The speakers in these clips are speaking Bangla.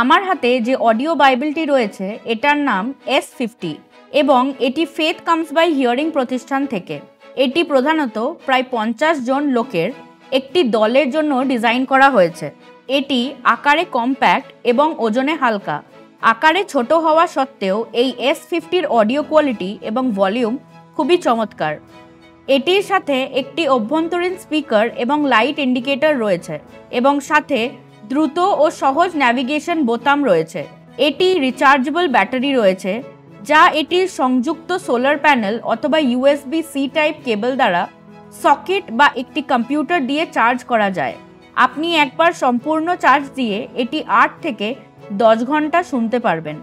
আমার হাতে যে অডিও বাইবেলটি রয়েছে এটার নাম S50 এবং এটি ফেথ কামস বাই হিয়ারিং প্রতিষ্ঠান থেকে। এটি প্রধানত প্রায় 50 জন লোকের একটি দলের জন্য ডিজাইন করা হয়েছে। এটি আকারে কম্প্যাক্ট এবং ওজনে হালকা। আকারে ছোট হওয়া সত্ত্বেও এই S50-র অডিও কোয়ালিটি এবং ভলিউম খুবই চমৎকার। এটির সাথে একটি অভ্যন্তরীণ স্পিকার এবং লাইট ইন্ডিকেটর রয়েছে এবং সাথে দ্রুত ও সহজ ন্যাভিগেশন বোতাম রয়েছে। এটি রিচার্জেবল ব্যাটারি রয়েছে যা এটির সংযুক্ত সোলার প্যানেল অথবা USB-C টাইপ কেবল দ্বারা সকেট বা একটি কম্পিউটার দিয়ে চার্জ করা যায়। আপনি একবার সম্পূর্ণ চার্জ দিয়ে এটি 8 থেকে 10 ঘন্টা শুনতে পারবেন।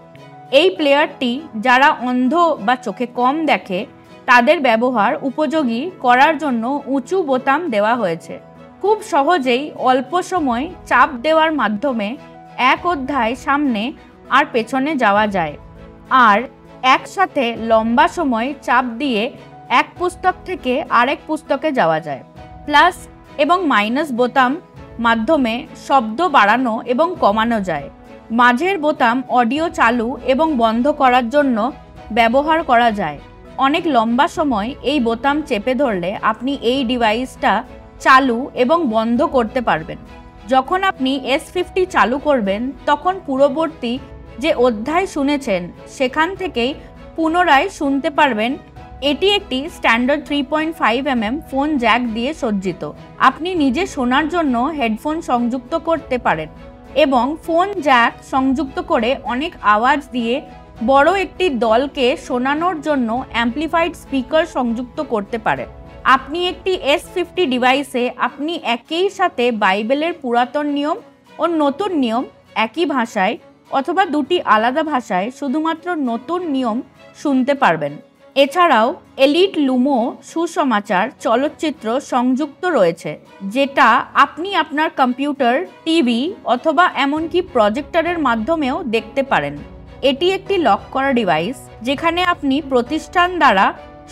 এই প্লেয়ারটি যারা অন্ধ বা চোখে কম দেখে তাদের ব্যবহার উপযোগী করার জন্য উঁচু বোতাম দেওয়া হয়েছে। খুব সহজেই অল্প সময় চাপ দেওয়ার মাধ্যমে এক অধ্যায় সামনে আর পেছনে যাওয়া যায়, আর একসাথে লম্বা সময় চাপ দিয়ে এক পুস্তক থেকে আরেক পুস্তকে যাওয়া যায়। প্লাস এবং মাইনাস বোতাম মাধ্যমে শব্দ বাড়ানো এবং কমানো যায়। মাঝের বোতাম অডিও চালু এবং বন্ধ করার জন্য ব্যবহার করা যায়। অনেক লম্বা সময় এই বোতাম চেপে ধরলে আপনি এই ডিভাইসটা চালু এবং বন্ধ করতে পারবেন। যখন আপনি S50 চালু করবেন তখন পূর্ববর্তী যে অধ্যায় শুনেছেন সেখান থেকেই পুনরায় শুনতে পারবেন। এটি একটি স্ট্যান্ডার্ড 3.5 mm ফোন জ্যাক দিয়ে সজ্জিত। আপনি নিজে শোনার জন্য হেডফোন সংযুক্ত করতে পারেন এবং ফোন জ্যাক সংযুক্ত করে অনেক আওয়াজ দিয়ে বড় একটি দলকে শোনানোর জন্য অ্যাম্প্লিফাইড স্পিকার সংযুক্ত করতে পারেন। আপনি একটি S50 ডিভাইসে আপনি একই সাথে বাইবেলের পুরাতন নিয়ম ও নতুন নিয়ম একই ভাষায় অথবা দুটি আলাদা ভাষায় শুধুমাত্র নতুন নিয়ম শুনতে পারবেন। এছাড়াও এলিট লুমো সুসমাচার চলচ্চিত্র সংযুক্ত রয়েছে, যেটা আপনি আপনার কম্পিউটার, টিভি অথবা এমনকি প্রজেক্টরের মাধ্যমেও দেখতে পারেন। এটি একটি লক করা ডিভাইস যেখানে আপনি প্রতিষ্ঠান দ্বারা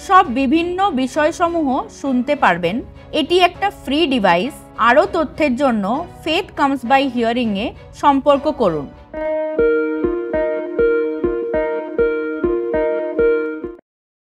সব বিভিন্ন বিষয়সমূহ শুনতে পারবেন। এটি একটা ফ্রি ডিভাইস। আরও তথ্যের জন্য ফেথ কামস বাই হিয়ারিং-এ সম্পর্ক করুন।